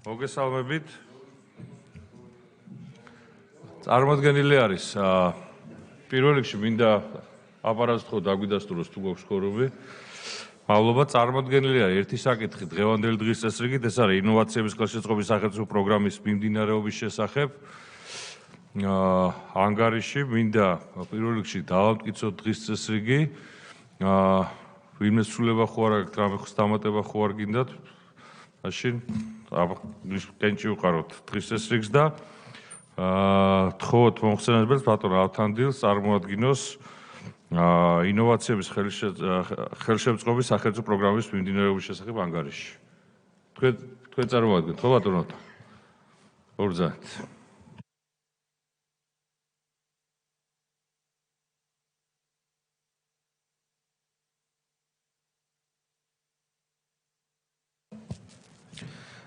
მოგესალმებით. წარმოდგენილი არის პირველ რიგში მინდა აპარატს თქო დაგვიდასტუროს თუ გვაქვს ხორობი. მადლობა, წარმოდგენილი არის ერთი საკითხი დღევანდელი დღის წესრიგით, ეს არის ინოვაციების ხელშეწყობის სახელმწიფო პროგრამის მიმდინარეობის შესახებ. ანგარიში მინდა პირველ რიგში დავამტკიცოთ დღის წესრიგი. ვინმე სრულება ხო არ აქვს, რამე ხსდამატება ხო არ გინდათ? მაშინ კენჭი უყაროთ დღის წესრიგს და თხოვოთ მომხსენებელს ბატონ ავთანდილს წარმოადგინოს ინოვაციების ხელშემწყობის სახელმწიფო პროგრამის მიმდინარეობის შესახებ ანგარიში. თქვენ წარმოადგენთ ხო ბატონო? ორზად.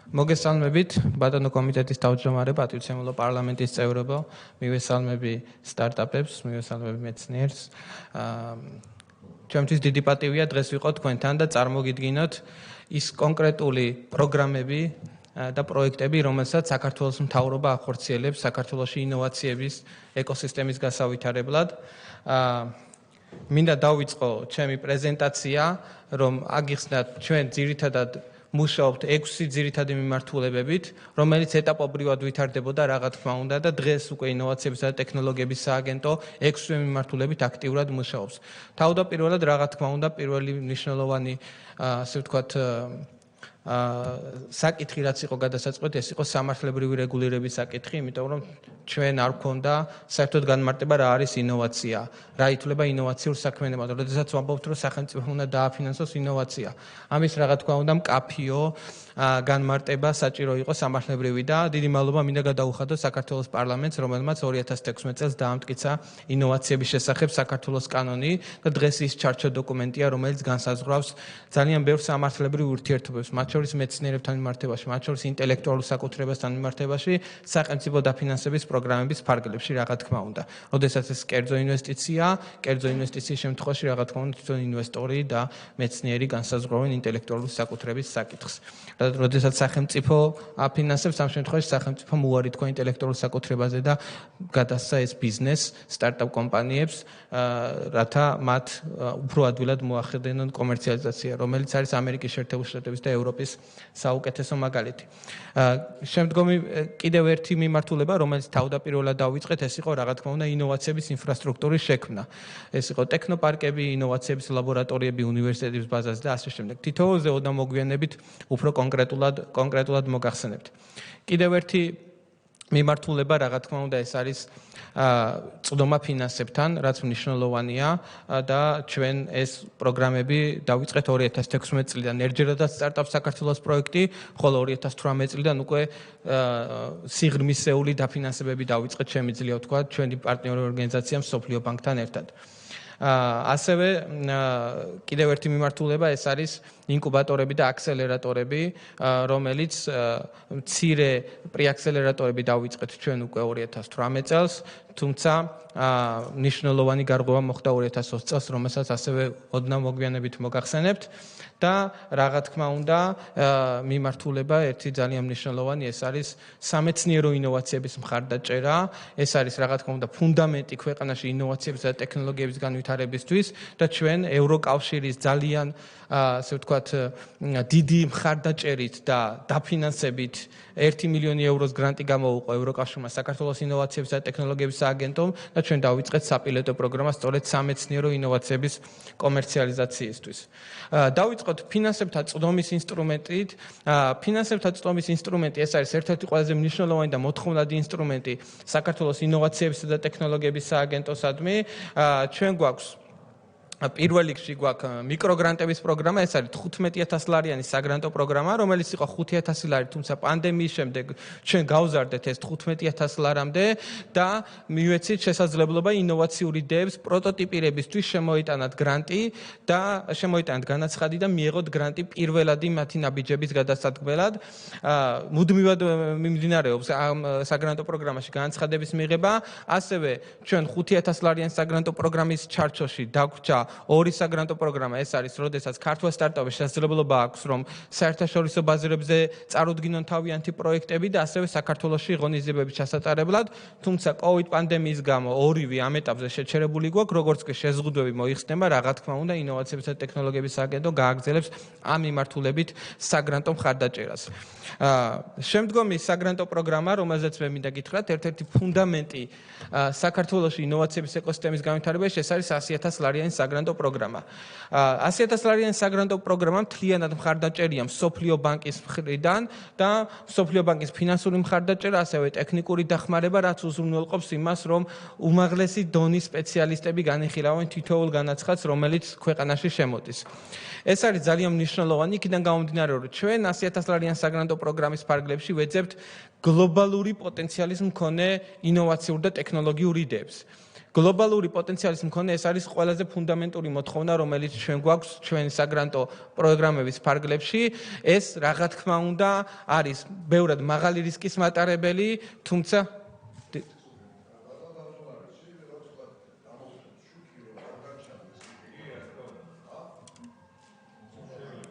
მოგესალმებით, ბატონო კომიტეტის თავმჯდომარე, პატივცემულო პარლამენტის წევრებო, მივესალმები სტარტაპებს, მივესალმები მეცნიერს. ჩემთვის დიდი პატივია დღეს ვიყო თქვენთან და წარმოგიდგინოთ ის კონკრეტული პროგრამები და პროექტები, რომელსაც საქართველოს მთავრობა ახორციელებს საქართველოში ინოვაციების ეკოსისტემის გასავითარებლად. მინდა დავიწყო ჩემი პრეზენტაცია, რომ აგიხსნათ ჩვენ ძირითადად მუშაობთ 6 ძირითადი მიმართულებებით, რომელიც ეტაპობრივად ვითარდებოდა რა თქმა უნდა და დღეს უკვე ინოვაციებისა და ტექნოლოგიების სააგენტო 6 მიმართულებით აქტიურად მუშაობს. თავდაპირველად რა თქმა უნდა პირველი მნიშვნელოვანი ასე ვთქვათ საკითხი რაც იყო გადასაწყვეტი, ეს იყო სამართლებრივი რეგულირების საკითხი, იმიტომ რომ ჩვენ არ გვქონდა საერთოდ განმარტება რა არის ინოვაცია, რა ითვლება ინოვაციურ საქმიანობად. როდესაც ვამბობთ, რომ სახელმწიფო უნდა დააფინანსოს ინოვაცია. ამის რა თქმა უნდა მკაფიო განმარტება საჭირო იყო სამართლებრივი და დიდი მადლობა მინდა გადაუხადო საქართველოს პარლამენტს, რომელმაც 2016 წელს დაამტკიცა ინოვაციების შესახებ საქართველოს კანონი და დღეს ის ჩარჩო დოკუმენტია, რომელიც განსაზღვრავს ძალიან ბევრ სამართლებრივ ურთიერთობებს, მათ შორის მეცნიერებთან მიმართებაში, მათ შორის ინტელექტუალურ საკუთრებასთან მიმართებაში, სახელმწიფო დაფინანსების პროგრამების ფარგლებში, რა თქმა უნდა. როდესაც ეს კერძო ინვესტიციის შემთხვევაში, რა თქმა უნდა, თვითონ ინვესტორი და მეცნიერი განსაზღვრავენ ინტელექტუალური საკუთრების საკითხს. როდესაც სახელმწიფო აფინანსებს, ამ შემთხვევაში სახელმწიფო უარი თქვა ინტელექტუალურ საკუთრებაზე და გადასცა ეს ბიზნეს სტარტაპ კომპანიებს, რათა მათ უფრო ადვილად მოახდენონ კომერციალიზაცია, რომელიც არის ამერიკის შეერთებული შტატების და ევროპის საუკეთესო მაგალითი. შემდგომი კიდევ ერთი მიმართულება, რომელიც თავდაპირველად დავიწყეთ, ეს იყო რა თქმა უნდა ინოვაციების ინფრასტრუქტურის შექმნა. ეს იყო ტექნოპარკები, ინოვაციების ლაბორატორიები, უნივერსიტეტების ბაზაზე და ასე შემდეგ. თითოეულზე ოდნა მოგვიანებით უფრო კონკრეტულად მოგახსენებთ. კიდევ ერთი მიმართულება, რა თქმა უნდა, ეს არის წვდომა ფინანსებთან, რაც მნიშვნელოვანია და ჩვენ ეს პროგრამები დავიწყეთ 2016 წლიდან. ერჯერადაც სტარტაპ საქართველოს პროექტი, ხოლო 2018 წლიდან უკვე სიღრმისეული დაფინანსებები დავიწყეთ, შემიძლია ვთქვა, ჩვენი პარტნიორი ორგანიზაცია მსოფლიო ბანკთან ერთად. ასევე კიდევ ერთი მიმართულება ეს არის ინკუბატორები და აქსელერატორები, რომელიც მცირე პრიაქსელერატორები დავიწყეთ ჩვენ უკვე 2018 წელს, თუმცა მნიშვნელოვანი გარღვევა მოხდა 2020 წელს, რომელსაც ასევე ოდნავ მოგვიანებით მოგახსენებთ. და რა თქმა უნდა მიმართულება ერთი ძალიან მნიშვნელოვანი ეს არის სამეცნიერო ინოვაციების მხარდაჭერა, ეს არის რა თქმა უნდა ფუნდამენტი ქვეყანაში ინოვაციების და ტექნოლოგიების განვითარებისთვის და ჩვენ ევროკავშირის ძალიან ასე ვთქვათ დიდი მხარდაჭერით და დაფინანსებით 1 მილიონი ევროს გრანტი გამოუყო ევროკავშირმა საქართველოს ინოვაციების და ტექნოლოგიების სააგენტომ და ჩვენ დავიწყეთ საპილოტო პროგრამა სწორედ სამეცნიერო ინოვაციების კომერციალიზაციისთვის. დავიწყოთ ფინანსებთა წვდომის ინსტრუმენტით. ფინანსებთა წვდომის ინსტრუმენტი ეს არის ერთ-ერთი ყველაზე მნიშვნელოვანი და მოთხოვნადი ინსტრუმენტი საქართველოს ინოვაციებისა და ტექნოლოგიების სააგენტოსადმი. ჩვენ გვაქვს პირველ რიგში გვაქვს მიკროგრანტების პროგრამა, ეს არის 15,000 ლარიანი საგრანტო პროგრამა, რომელიც იყო 5,000 ლარი, თუმცა პანდემიის შემდეგ ჩვენ გავზარდეთ ეს 15,000 ლარამდე და მივეცით შესაძლებლობა ინოვაციური იდეებს პროტოტიპირებისთვის შემოიტანათ გრანტი და შემოიტანათ განაცხადი და მიიღოთ გრანტი პირველადი მათი ნაბიჯების გადასადგმელად. მუდმივად მიმდინარეობს ამ საგრანტო პროგრამაში განაცხადების მიღება, ასევე ჩვენ 5,000 ლარიანი საგრანტო პროგრამის ჩარჩოში დაგვრჩა ორი საგრანტო პროგრამა ეს არის, როდესაც ქართულ სტარტაპებს შესაძლებლობა აქვს, რომ საერთაშორისო ბაზირებზე წარუდგინონ თავიანთი პროექტები და ასევე საქართველოში ღონისძიებების ჩასატარებლად, თუმცა COVID პანდემიის გამო ორივე ამ ეტაპზე შეჩერებული გვაქვს, როგორც კი შეზღუდვები მოიხსნება, რა თქმა უნდა, ინოვაციებისა და ტექნოლოგიების სააგენტო გააგრძელებს ამ მიმართულებით საგრანტო მხარდაჭერას. შემდგომი საგრანტო პროგრამა, რომელზეც მე მინდა გითხრათ, ერთ-ერთი ფუნდამენტი საქართველოში ინოვაციების ეკოსისტემის განვითარებაში, ეს არის 100,000 ლარიანი საგრანტო პროგრამა. 100,000 ლარიანი საგრანტო პროგრამა მთლიანად მხარდაჭერია მსოფლიო ბანკის მხრიდან და მსოფლიო ბანკის ფინანსური მხარდაჭერა, ასევე ტექნიკური დახმარება, რაც უზრუნველყოფს იმას, რომ უმაღლესი დონის სპეციალისტები განიხილავენ თითოეულ განაცხადს, რომელიც ქვეყანაში შემოდის. ეს არის ძალიან მნიშვნელოვანი, იქიდან გამომდინარე, რომ ჩვენ 100,000 ლარიან საგრანტო პროგრამის ფარგლებში ვეძებთ გლობალური პოტენციალის მქონე ინოვაციურ და ტექნოლოგიურ იდეებს. გლობალური პოტენციალის მქონე ეს არის ყველაზე ფუნდამენტური მოთხოვნა, რომელიც ჩვენ გვაქვს ჩვენი საგრანტო პროგრამების ფარგლებში. ეს რა თქმა უნდა არის ბევრად მაღალი რისკის მატარებელი, თუმცა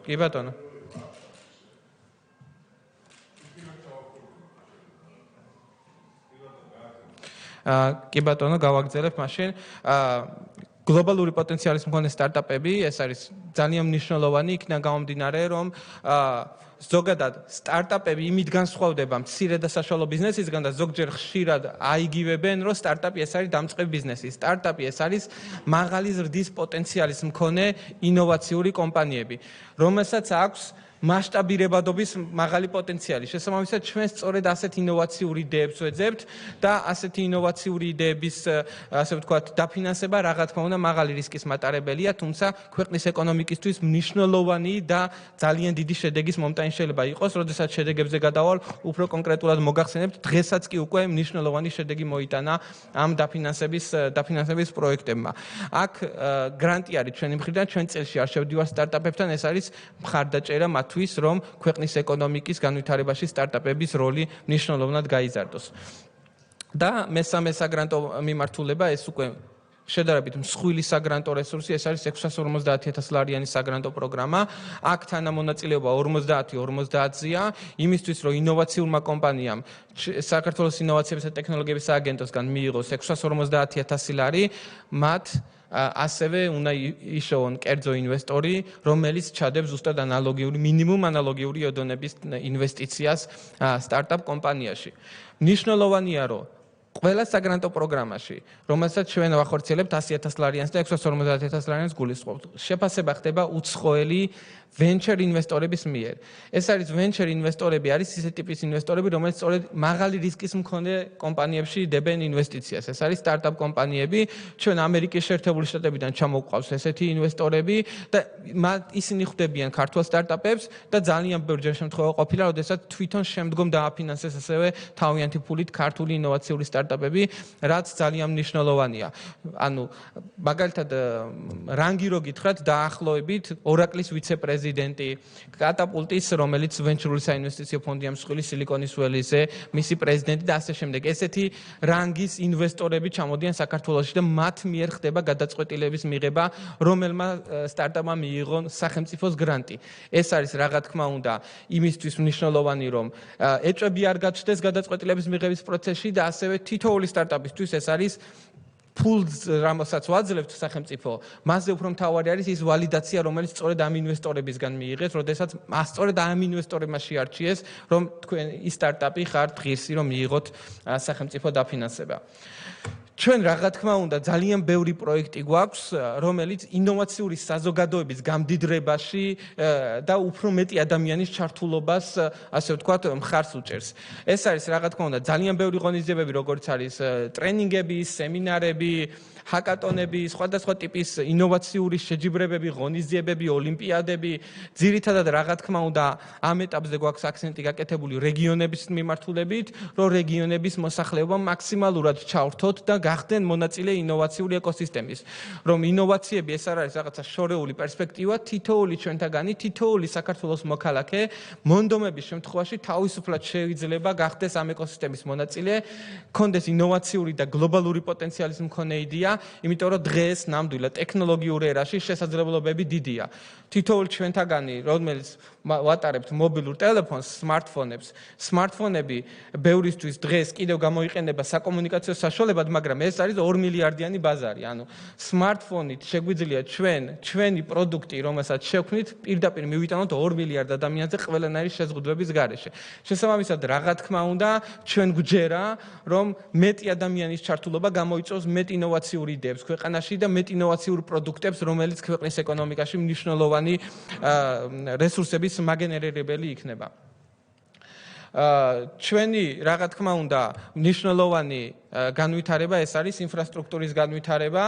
კი ბატონო. კი ბატონო, გავაგრძელებ მაშინ. გლობალური პოტენციალის მქონე სტარტაპები, ეს არის ძალიან მნიშვნელოვანი, იქიდან გამომდინარე, რომ ზოგადად სტარტაპები იმით განსხვავდება მცირე და საშუალო ბიზნესისგან და ზოგჯერ ხშირად აიგივებენ, რომ სტარტაპი ეს არის დამწყები ბიზნესი. სტარტაპი ეს არის მაღალი ზრდის პოტენციალის მქონე ინოვაციური კომპანიები, რომელსაც აქვს მასშტაბირებადობის მაღალი პოტენციალი. შესაბამისად, ჩვენ სწორედ ასეთ ინოვაციური იდეებს ვეძებთ და ასეთი ინოვაციური იდეების, ასე ვთქვათ, დაფინანსება რა თქმა უნდა მაღალი რისკის მატარებელია, თუმცა ქვეყნის ეკონომიკისთვის მნიშვნელოვანი და ძალიან დიდი შედეგის მომტანი შეიძლება იყოს, როდესაც შედეგებზე გადავალ, უფრო კონკრეტულად მოგახსენებთ, დღესაც კი უკვე მნიშვნელოვანი შედეგი მოიტანა ამ დაფინანსების პროექტებმა. აქ გრანტი არის ჩვენი მხრიდან, ჩვენ წელში არ შევდივარ სტარტაპებთან, ეს არის მხარდაჭერა თვის, რომ ქვეყნის ეკონომიკის განვითარებაში სტარტაპების როლი მნიშვნელოვნად გაიზარდოს. და მესამე საგრანტო მიმართულება, ეს უკვე შედარებით მსხვილი საგრანტო რესურსი, ეს არის 650,000 ლარიანი საგრანტო პროგრამა. აქ თანამონაწილეობა 50-50-ზეა, იმისთვის, რომ ინოვაციურმა კომპანიამ საქართველოს ინოვაციებისა და ტექნოლოგიების სააგენტოსგან მიიღოს 650,000 ლარი, მათ ასევე უნდა იშოვონ კერძო ინვესტორი, რომელიც ჩადებს ზუსტად მინიმუმ ანალოგიური ოდენობის ინვესტიციას სტარტაპ კომპანიაში. მნიშვნელოვანია, რომ ყველა საგრანტო პროგრამაში, რომელსაც ჩვენ ვახორციელებთ 100,000 ლარიანს და 650,000 ლარიანს გულისხმობთ, შეფასება ხდება უცხოელი venture ინვესტორების მიერ. ეს არის venture ინვესტორები, არის ისეთი ტიპის ინვესტორები, რომელიც სწორედ მაღალი რისკის მქონე კომპანიებში დებენ ინვესტიციას. ეს არის სტარტაპ კომპანიები, ჩვენ ამერიკის შეერთებული შტატებიდან ჩამოგვყავს ესეთი ინვესტორები და ისინი ხვდებიან ქართულ სტარტაპებს და ძალიან ბევრჯერ შემთხვევა ყოფილა, როდესაც თვითონ შემდგომ დააფინანსეს ასევე თავიანთი ფულით ქართული ინოვაციური სტარტაპები, რაც ძალიან მნიშვნელოვანია. ანუ მაგალითად რანგი რო გითხრათ, დაახლოებით ორაკლის ვიცე-პრეზიდენტი, კატაპულტის, რომელიც ვენჩურული საინვესტიციო ფონდია მსხვილი სილიკონის ველზე, მისი პრეზიდენტი და ასე შემდეგ. ესეთი რანგის ინვესტორები ჩამოდიან საქართველოში და მათ მიერ ხდება გადაწყვეტილების მიღება, რომელმა სტარტაპმა მიიღონ სახელმწიფოს გრანტი. ეს არის რა თქმა უნდა იმისთვის მნიშვნელოვანი, რომ ეჭვები არ გაჩნდეს გადაწყვეტილების მიღების პროცესში და ასევე თითოეული სტარტაპისთვის ეს არის ფულს, რომელსაც ვაძლევთ სახელმწიფო, მასზე უფრო მთავარი არის ის ვალიდაცია, რომელიც სწორედ ამ ინვესტორებისგან მიიღეს, როდესაც სწორედ ამ ინვესტორებმა შეარჩიეს, რომ თქვენ ის სტარტაპი ხართ ღირსი, რომ მიიღოთ სახელმწიფო დაფინანსება. ჩვენ რა თქმა უნდა ძალიან ბევრი პროექტი გვაქვს, რომელიც ინოვაციური საზოგადოების გამდიდრებაში და უფრო მეტი ადამიანის ჩართულობას, ასე ვთქვათ, მხარს უჭერს. ეს არის რა თქმა უნდა ძალიან ბევრი ღონისძიებები, როგორც არის ტრენინგები, სემინარები, ჰაკატონები, სხვადასხვა ტიპის ინოვაციური შეჯიბრებები, ღონისძიებები, ოლიმპიადები. ძირითადად რა თქმა უნდა ამ ეტაპზე გვაქვს აქცენტი გაკეთებული რეგიონების მიმართულებით, რომ რეგიონების მოსახლეობა მაქსიმალურად ჩავრთოთ და გახდნენ მონაწილე ინოვაციური ეკოსისტემის. რომ ინოვაციები ეს არ არის რაღაცა შორეული პერსპექტივა, თითოეული ჩვენთაგანი, თითოეული საქართველოს მოქალაქე მონდომების შემთხვევაში თავისუფლად შეიძლება გახდეს ამ ეკოსისტემის მონაწილე, კონდეს ინოვაციური და გლობალური პოტენციალის მქონე იდეა, იმიტომ რომ დღეს ნამდვილად ტექნოლოგიურ ერაში შესაძლებლობები დიდია. თითოეული ჩვენთაგანი, რომელიც ვატარებთ მობილურ ტელეფონს, სმარტფონები ბევრისთვის დღეს კიდევ გამოიყენება საკომუნიკაციო საშუალებად, მაგრამ ეს არის 2 მილიარდიანი ბაზარი. ანუ სმარტფონით შეგვიძლია ჩვენი პროდუქტი, რომელსაც შევქმნით, პირდაპირ მივიტანოთ 2 მილიარდ ადამიანზე ყველანაირი შეზღუდვების გარეშე. შესაბამისად, რა თქმა უნდა, ჩვენ გვჯერა, რომ მეტი ადამიანის ჩართულობა გამოიწვევს მეტ ინოვაციურ იდეებს ქვეყანაში და მეტ ინოვაციურ პროდუქტებს, რომელიც ქვეყნის ეკონომიკაში მნიშვნელოვანი რესურსების მაგენერირებელი იქნება. ჩვენი რა თქმა უნდა მნიშვნელოვანი განვითარება ეს არის ინფრასტრუქტურის განვითარება,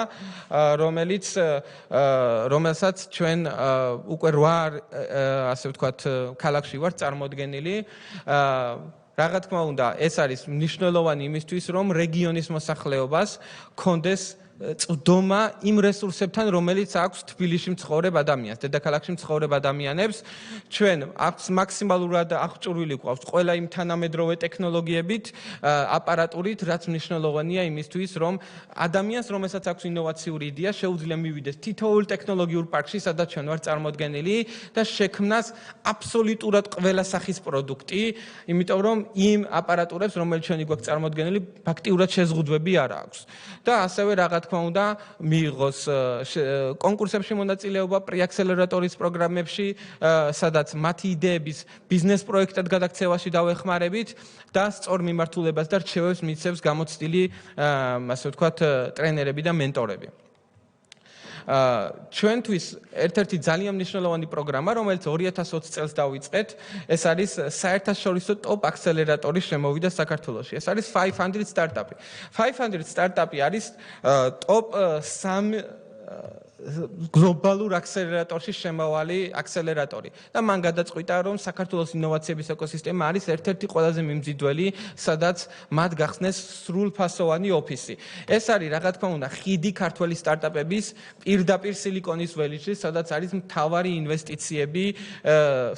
რომელსაც ჩვენ უკვე 8 ასე ვთქვათ ქალაქში ვართ წარმოდგენილი. რა თქმა უნდა, ეს არის მნიშვნელოვანი იმისთვის, რომ რეგიონის მოსახლეობას კონდეს წვდომა იმ რესურსებთან, რომელიც აქვს თბილისში მცხოვრებ ადამიანს, დედაქალაქში მცხოვრებ ადამიანებს. ჩვენ მაქსიმალურად აღჭურვილი გვყავს ყველა იმ თანამედროვე ტექნოლოგიებით, აპარატურით, რაც მნიშვნელოვანია იმისთვის, რომ ადამიანს, რომელსაც აქვს ინოვაციური იდეა, შეუძლია მივიდეს თითოეულ ტექნოლოგიურ პარკში, სადაც ჩვენ ვართ წარმოდგენილი და შექმნას აბსოლუტურად ყველა სახის პროდუქტი, იმიტომ რომ იმ აპარატურებს, რომელიც ჩვენი გვაქვს წარმოდგენილი, ფაქტიურად შეზღუდვები არ აქვს. და ასევე თქმა უნდა, მიიღოს კონკურსებში მონაწილეობა პრეაქსელერატორის პროგრამებში, სადაც მათი იდეების ბიზნეს პროექტად გადაქცევაში დავეხმარებით და სწორ მიმართულებას და რჩევებს მიცემს გამოცდილი, ასე ვთქვათ, ტრენერები და მენტორები. ჩვენთვის ერთ-ერთი ძალიან მნიშვნელოვანი პროგრამა, რომელიც 2020 წელს დავიწყეთ, ეს არის საერთაშორისო ტოპ აქსელერატორის შემოვიდა საქართველოში. ეს არის 500 სტარტაპი. 500 სტარტაპი არის ტოპ 3 გლობალურ აქსელერატორში შემავალი აქსელერატორი და მან გადაწყვიტა, რომ საქართველოს ინოვაციების ეკოსისტემა არის ერთ-ერთი ყველაზე მიმზიდველი, სადაც მათ გახსნეს სრულფასოვანი ოფისი. ეს არის რა თქმა უნდა ხიდი ქართველი სტარტაპების პირდაპირ სილიკონის ველში, სადაც არის მთავარი ინვესტიციები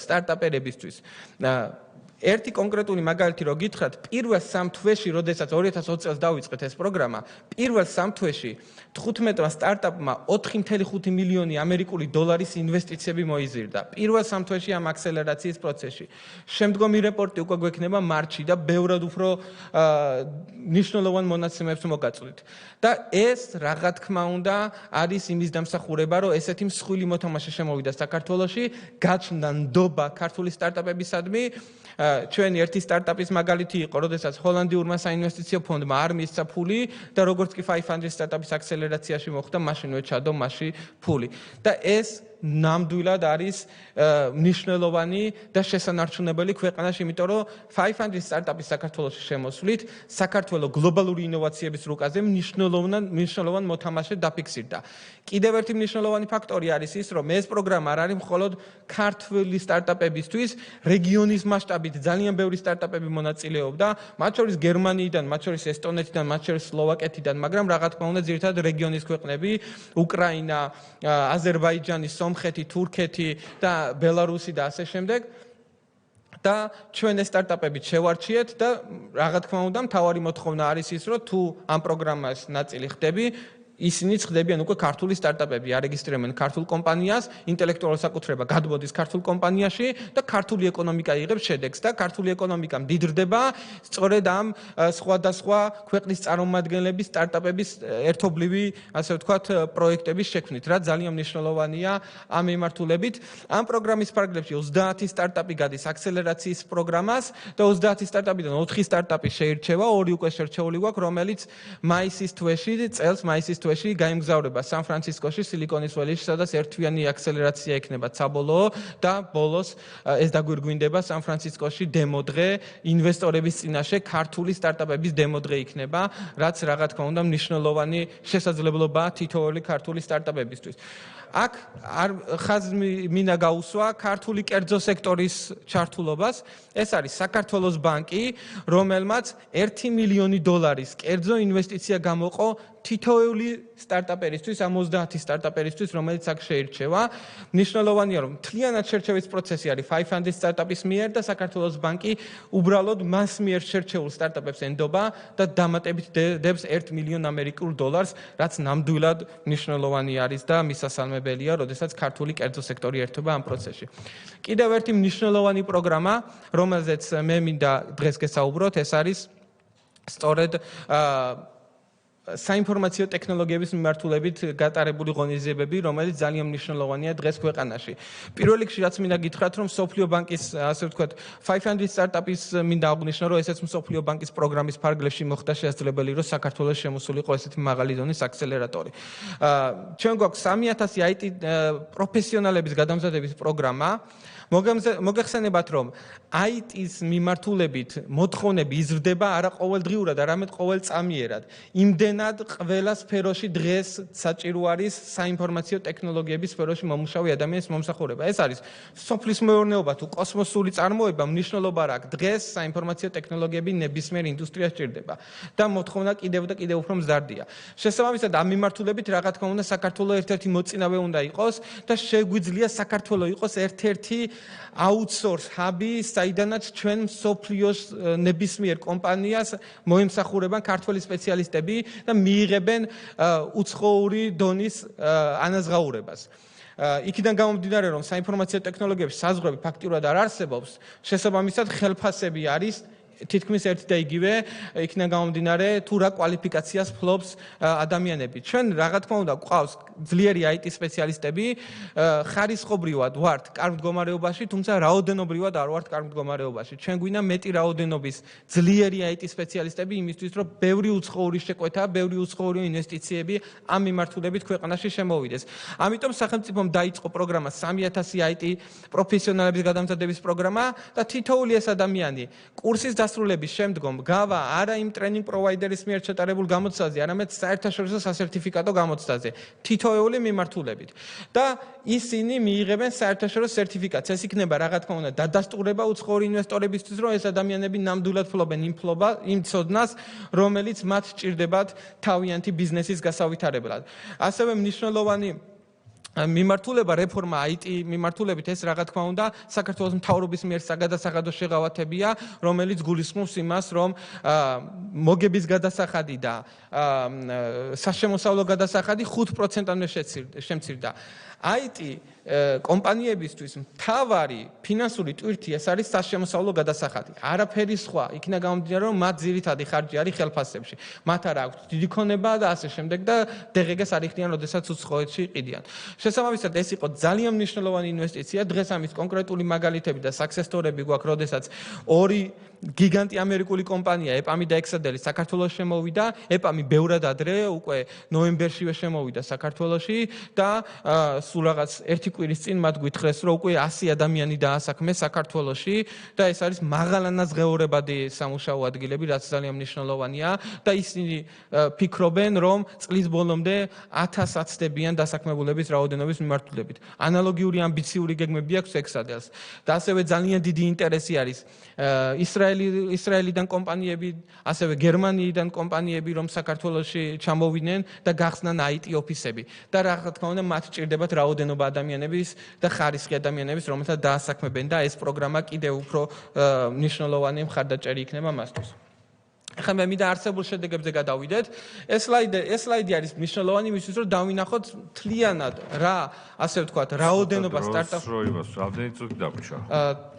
სტარტაპერებისთვის. ერთი კონკრეტული მაგალითი რო გითხრათ, პირველ 3 თვეში, როდესაც 2020 წელს დავიწყეთ ეს პროგრამა, პირველ 3 თვეში 15 სტარტაპმა 4.5 მილიონი ამერიკული დოლარის ინვესტიციები მოიზრდა. პირველ 3 თვეში ამ აქსელერაციის პროცესში. შემდგომი რეპორტი უკვე გვექნება მარტში და ბევრად უფრო მნიშვნელოვან მონაცემებს მოგაწვით. და ეს რა თქმა უნდა არის იმის დამსახურება, რომ ესეთი მსხვილი მოთამაშე შემოვიდა საქართველოში, გაჩნდა ნდობა ქართული სტარტაპებისადმი. ჩვენი ერთი სტარტაპის მაგალითი იყო, როდესაც ჰოლანდიურმა საინვესტიციო ფონდმა არ მისცა ფული და როგორც კი 500 სტარტაპის აქსელერაციაში მოხდა, მაშინვე ჩადო მასში ფული. და ეს ნამდვილად არის მნიშვნელოვანი და შესანარჩუნებელი ქვეყანაში, იმიტომ რომ 500 სტარტაპის საქართველოში შემოსვლით საქართველოს გლობალური ინოვაციების რუკაზე მნიშვნელოვან მოთამაშედ დაფიქსირდა. კიდევ ერთი მნიშვნელოვანი ფაქტორი არის ის, რომ ეს პროგრამა არ არის მხოლოდ ქართული სტარტაპებისთვის, რეგიონის მასშტაბით ძალიან ბევრი სტარტაპები მონაწილეობდა, მათ შორის გერმანიიდან, მათ შორის ესტონეთიდან, მათ შორის სლოვაკეთიდან, მაგრამ რა თქმა უნდა, ძირითადად რეგიონის ქვეყნები, უკრაინა, აზერბაიჯანი, სომხეთი, თურქეთი და ბელარუსი და ასე შემდეგ. და ჩვენ ეს სტარტაპებით შევარჩიეთ და რა თქმა უნდა, მთავარი მოთხოვნა არის ის, რომ თუ ამ პროგრამას ნაწილი ხდები, ისინი ხდებიან უკვე ქართული სტარტაპები, არეგისტრირებენ ქართულ კომპანიას, ინტელექტუალურ საკუთრება გადმოდის ქართულ კომპანიაში და ქართული ეკონომიკა იღებს შედეგს და ქართული ეკონომიკა მდიდრდება სწორედ ამ სხვადასხვა ქვეყნის წარმომადგენლების სტარტაპების ერთობლივი, ასე ვთქვათ, პროექტების შექმნით, რაც ძალიან მნიშვნელოვანია ამ მიმართულებით. ამ პროგრამის ფარგლებში 30 სტარტაპი გადის აქსელერაციის პროგრამას და 30 სტარტაპიდან 4 სტარტაპი შეირჩევა, 2 უკვე შერჩეული გვაქვს, რომელიც მაისის თვეში გაიმგზავრება სან-ფრანცისკოში, სილიკონის ველში, სადაც ერთთვიანი აქსელერაცია იქნება საბოლოო და ბოლოს ეს დაგვირგვინდება სან-ფრანცისკოში დემოდღე ინვესტორების წინაშე ქართული სტარტაპების დემოდღე იქნება, რაც რა თქმა უნდა მნიშვნელოვანი შესაძლებლობაა თითოეული ქართული სტარტაპებისთვის. აქ ხაზი მინდა გაუსვა ქართული კერძო სექტორის ჩართულობას. ეს არის საქართველოს ბანკი, რომელმაც 1 მილიონი დოლარის კერძო ინვესტიცია გამოყო თითოეული სტარტაპერისთვის, 50 სტარტაპერისთვის, რომელიც აქ შეირჩევა. მნიშვნელოვანია, რომ მთლიანად შერჩევის პროცესი არის 500 სტარტაპის მიერ და საქართველოს ბანკი უბრალოდ მას მიერ შერჩეულ სტარტაპებს ენდობა და დამატებით დებს 1 მილიონ ამერიკულ დოლარს, რაც ნამდვილად მნიშვნელოვანი არის და მისასალმებელია, როდესაც ქართული კერძო სექტორი ერთობა ამ პროცესში. კიდევ ერთი მნიშვნელოვანი პროგრამა, რომელზეც მე მინდა დღეს გესაუბროთ, ეს არის სწორედ საინფორმაციო ტექნოლოგიების მიმართულებით გატარებული ღონისძიებები, რომელიც ძალიან მნიშვნელოვანია დღეს ქვეყანაში. პირველ რიგში რაც მინდა გითხრათ, რომ მსოფლიო ბანკის, ასე ვთქვათ, 500 სტარტაპის მინდა აღვნიშნო, რომ ესეც მსოფლიო ბანკის პროგრამის ფარგლებში მოხდა შესაძლებელი, რომ საქართველოს შემოსულიყო ესეთი მაღალი დონის აქსელერატორი. ჩვენ გვაქვს 3000 IT პროფესიონალების გადამზადების პროგრამა. მოგეხსენებათ, რომ IT-ის მიმართულებით მოთხოვნები იზრდება არა ყოველდღიურად, არამედ ყოველწამიერად. იმდენად ყველა სფეროში დღეს საჭირო არის საინფორმაციო ტექნოლოგიების სფეროში მომუშავე ადამიანის მომსახურება. ეს არის სოფლის მეურნეობა თუ კოსმოსური წარმოება, მნიშვნელობა რა აქვს. დღეს საინფორმაციო ტექნოლოგიები ნებისმიერ ინდუსტრიას ჭირდება და მოთხოვნა კიდევ და კიდევ უფრო მზარდია. შესაბამისად, ამ მიმართულებით რა თქმა უნდა საქართველოს ერთ-ერთი მოწინავე უნდა იყოს და შეგვიძლია საქართველოს იყოს ერთ-ერთი outsource hub-ი, საიდანაც ჩვენ მსოფლიოს ნებისმიერ კომპანიას მოემსახურებენ ქართველი სპეციალისტები და მიიღებენ უცხოური დონის ანაზღაურებას. იქიდან გამომდინარე, რომ საინფორმაციო ტექნოლოგიების საზღვრები ფაქტიურად არ არსებობს, შესაბამისად ხელფასები არის თითქმის ერთი და იგივე, იქიდან გამომდინარე, თუ რა კვალიფიკაციას ფლობს ადამიანები. ჩვენ რა თქმა უნდა გვყავს ძლიერი IT სპეციალისტები, ხარისხობრივად ვართ კარგ მდგომარეობაში, თუმცა რაოდენობრივად არ ვართ კარგ მდგომარეობაში. ჩვენ გვინდა მეტი რაოდენობის ძლიერი IT სპეციალისტები იმისთვის, რომ ბევრი უცხოური შეკვეთა, ბევრი უცხოური ინვესტიციები ამ მიმართულებით ქვეყანაში შემოვიდეს. ამიტომ სახელმწიფომ დაიწყო პროგრამა 3000 IT პროფესიონალების გადამზადების პროგრამა და თითოეული ეს ადამიანი კურსის დასრულების შემდგომ გავა არა იმ ტრენინგ პროვაიდერის მიერ ჩატარებულ გამოცდაზე, არამედ საერთაშორისო სასერტიფიკატო გამოცდაზე, თითოეული მიმართულებით. და ისინი მიიღებენ საერთაშორისო სერტიფიკატს. ეს იქნება რა თქმა უნდა დადასტურება უცხოური ინვესტორებისთვის, რომ ეს ადამიანები ნამდვილად ფლობენ იმ ცოდნას, რომელიც მათ სჭირდებათ თავიანთი ბიზნესის გასავითარებლად. ასევე მნიშვნელოვანი მიმართულება რეფორმა IT მიმართულებით ეს რა თქმა უნდა საქართველოს მთავრობის მიერ საგადასახადო შეღავათებია, რომელიც გულისხმობს იმას, რომ მოგების გადასახადი და საშემოსავლო გადასახადი 5%-ამდე შემცირდა. IT კომპანიებისთვის მთავარი ფინანსური ტვირთი ეს არის საშემოსავლო გადასახადი. არაფერი სხვა. იქნა გამომდინარე, რომ მათ ძირითადი ხარჯი არის ხელფასებში. მათ არ აქვს დიდი ქონება და ასე შემდეგ და DGG-ს არ იხდიან, როდესაც უცხოეთში იყიდიან. შესაბამისად, ეს იყო ძალიან მნიშვნელოვანი ინვესტიცია. დღეს ამის კონკრეტული მაგალითები და success story-ები გვაქვს, როდესაც ორი გიგანტი ამერიკული კომპანია EPAM და Exadel საქართველოს შემოვიდა. EPAM ბევრად ადრე, უკვე ნოემბერშივე შემოვიდა საქართველოში და სულ რაღაც ერთი კვირის წინ მათ გითხრეს, რომ უკვე 100 ადამიანი დაასაქმეს საქართველოში და ეს არის მაღალანაზღეურებადი სამუშაო ადგილები, რაც ძალიან მნიშვნელოვანია და ისინი ფიქრობენ, რომ წლის ბოლომდე 1000 აცდებიან დასაქმებულების რაოდენობის მიმართულებით. ანალოგიური ამბიციური გეგმები აქვს Exadel-ს. და ასევე ძალიან დიდი ინტერესი არის ისრაელიდან კომპანიები, ასევე გერმანიიდან კომპანიები, რომ საქართველოში ჩამოვიდნენ და გახსნან IT ოფისები. და რა თქმა უნდა, მათ ჭირდებათ რაოდენობა ადამიანების და ხარისხი ადამიანების, რომელთაც დაასაქმებენ და ეს პროგრამა კიდევ უფრო მნიშვნელოვანი მხარდაჭერი იქნება მასთვის. ახლა მე მინდა არსებულ შედეგებზე გადავიდეთ. ეს სლაიდი არის მნიშვნელოვანი იმისთვის, რომ დავინახოთ მთლიანად რა, ასე ვთქვათ, რაოდენობა სტარტაპ. რამდენი წუთი დაგვიშვა?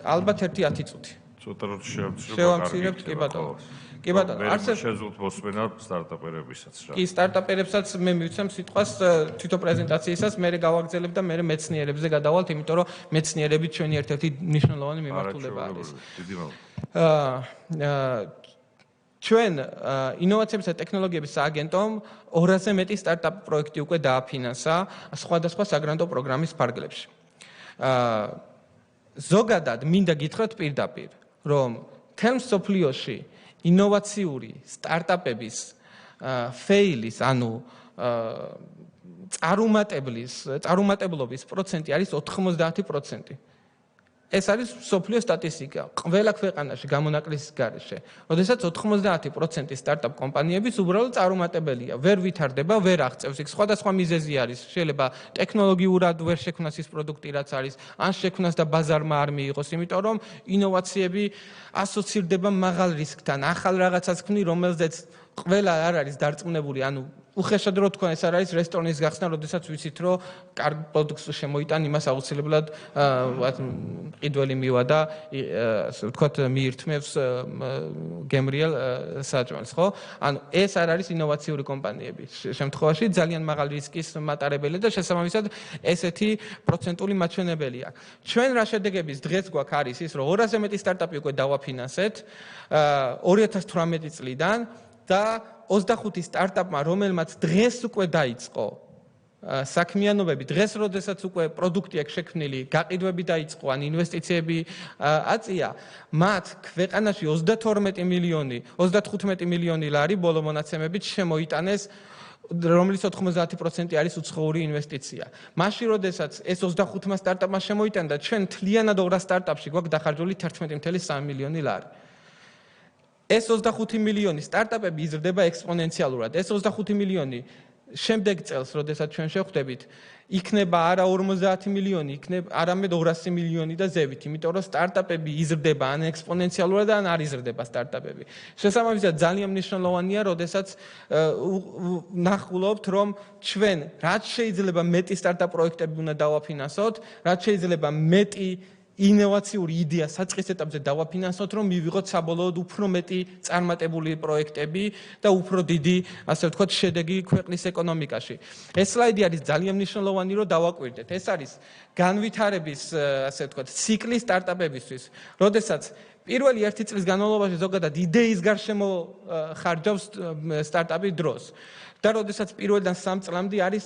ალბათ 1-10 წუთი. ცოტა რომ შევამცირებთ, კი ბატონო. კი ბატონო, არსებობს შეზღუდ მოსმენა სტარტაპერებისაც რა. კი, სტარტაპერებსაც მე მივცემ სიტყვას თვითონ პრეზენტაციისას, მე გავაგზავნებ და მე მეცნიერებზე გადავალთ, იმიტომ რომ მეცნიერები ჩვენი ერთ-ერთი მნიშვნელოვანი მიმართულება არის. დიდი მადლობა. ჩვენ ინოვაციების და ტექნოლოგიების სააგენტომ 200-ზე მეტი სტარტაპ პროექტი უკვე დააფინანსა სხვადასხვა საგრანტო პროგრამის ფარგლებში. ზოგადად მინდა გითხრათ პირდაპირ, რომ მთელ მსოფლიოში ინოვაციური სტარტაპების ფეილის, ანუ წარუმატებლობის პროცენტი არის 90%. ეს არის სოფლიო სტატისტიკა. ყველა ქვეყანაში გამონაკლისის გარეშე. როდესაც 90% სტარტაპ კომპანიების უბრალოდ წარუმატებელია. ვერ ვითარდება, ვერ აღწევს. იქ სხვადასხვა მიზეზი არის. შეიძლება ტექნოლოგიურად ვერ შექმნას ის პროდუქტი, რაც არის, ან შექმნას და ბაზარმა არ მიიღოს, იმიტომ რომ ინოვაციები ასოცირდება მაღალ რისკთან. ახალ რაღაცას ქმნი, რომელზეც ყველა არ არის დარწმუნებული, ანუ უხეშად რო თქვენ ეს არ არის რესტორნის გახსნა, როდესაც ვიცით რომ კარგ პროდუქტს შემოიტან, იმას აუცილებლად ყიდველი მივა და ასე ვთქვათ მიირთმევს გემრიელ საჭმელს, ხო? ანუ ეს არ არის ინოვაციური კომპანიები. შემთხვევაში ძალიან მაღალი რისკის მატარებელი და შესაბამისად ესეთი პროცენტული მაჩვენებელი აქვს. ჩვენ რა შედეგების დღეს გვაქვს არის ის, რომ 200-ზე მეტი სტარტაპი უკვე დავაფინანსეთ 2018 წლიდან და 25 სტარტაპმა, რომელმაც დღეს უკვე დაიწყო საქმიანობები, დღეს როდესაც უკვე პროდუქტი აქვს შექმნილი, გაყიდვები დაიწყო, ან ინვესტიციები აწია, მათ ქვეყანაში 32 მილიონი, 35 მილიონი ლარი ბოლო მონაცემებით შემოიტანეს, რომლის 90% არის უცხოური ინვესტიცია. მაშინ როდესაც ეს 25 სტარტაპმა შემოიტანდა, ჩვენ მთლიანად 200 სტარტაპში გვაქვს დახარჯული 11.3 მილიონი ლარი. ეს 25 მილიონი სტარტაპები იზრდება ექსპონენციალურად. ეს 25 მილიონი შემდეგ წელს, როდესაც ჩვენ შევხვდებით, იქნება არა 50 მილიონი, იქნება არამედ 200 მილიონი და ზევით, იმიტომ რომ სტარტაპები იზრდება ან ექსპონენციალურად ან არ იზრდება სტარტაპები. შესაბამისად ძალიან მნიშვნელოვანია, როდესაც ნახულობთ, რომ ჩვენ რაც შეიძლება მეტი სტარტაპ პროექტები უნდა დავაფინანსოთ, რაც შეიძლება მეტი ინოვაციური იდეა საწყის ეტაპზე დავაფინანსოთ, რომ მივიღოთ საბოლოოდ უფრო მეტი წარმატებული პროექტები და უფრო დიდი, ასე ვთქვათ, შედეგი ქვეყნის ეკონომიკაში. ეს სლაიდი არის ძალიან მნიშვნელოვანი, რომ დავაკვირდეთ. ეს არის განვითარების, ასე ვთქვათ, ციკლი სტარტაპებისთვის. როდესაც პირველი 1 წლის განმავლობაში ზოგადად იდეის გარშემო ხარჯავს სტარტაპი დროს. და როდესაც პირველიდან 3 წლამდე არის